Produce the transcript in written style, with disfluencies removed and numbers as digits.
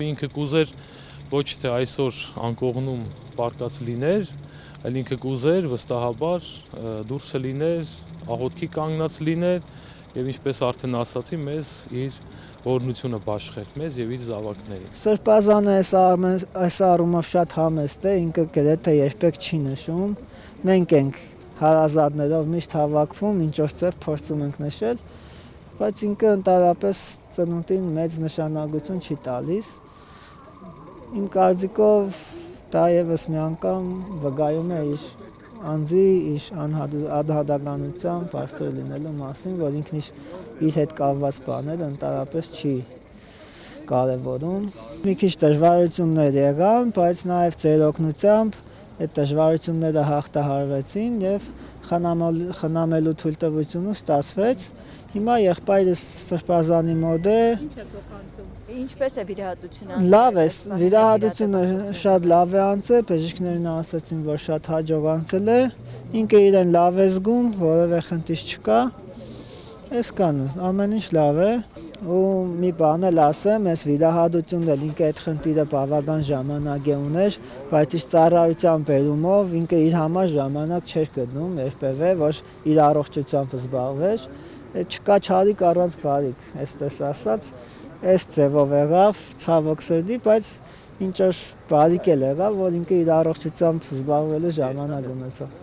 Ինքը կուզեր ոչ թե այսօր անկողնում պարկած լիներ, այլ ինքը կուզեր վստահաբար դուրսը լիներ, աղոթքի կանգնած լիներ եւ ինչպես արդեն ասացի, մեզ իր օրհնությունը բաշխեր, մեզ եւ իր զավակներին։ Սրբազանը այս առումով շատ համեստ է, ինքը գրեթե երբեք չի նշում։ Մենք ենք հարազատներով միշտ հավաքվում, ինչ որ ձև փորձում ենք նշել, բայց ինքը ընդհանրապես ծնունդին մեծ նշանակություն չի տալիս։ Իմ կարծիքով դա եւս մի անգամ վկայում է իր անձի, իր անհատականության բարձր լինելու մասին, որ ինքն իր հետ կապված բաները ընդհանրապես չի կարևորում։ Մի քիչ դժվարություններ եղան, բայց նաեւ ձեր օգնությամբ այդ դժվարությունները հաղթահարվեցին եւ խնամելու թույլտվությունը ստացվեց։ Հիմա եղբայրս սրբազանի մոտ է։ Ինչ է փոխանցում։ Ինչպես է վիրահատությունը։ Լավ է, վիրահատությունը շատ լավ է անցել, բժիշկներն ասացին, որ շատ հաջող անցել է։ Ինքը իրեն լավ է զգում, որևէ խնդիր չկա։ Այսքանը, ամեն ինչ լավ է։ Ու մի բան էլ ասեմ, այս վիրահատությունն էլ ինքը այդ խնդիրը բավական ժամանակ է ուներ, բայց իր ծառայության բերումով ինքը իր համար ժամանակ չէր գտնում երբևէ, որ իր առողջությամբ զբաղվեր։ Չկա չարիք առանց բարիք, այսպես ասած, այս ձևով եղավ, ցավոք սրտի, բայց ինչ որ բարիք էլ եղավ, որ ինքը իր առողջությամբ զբաղվելու ժամանակ ունեցավ։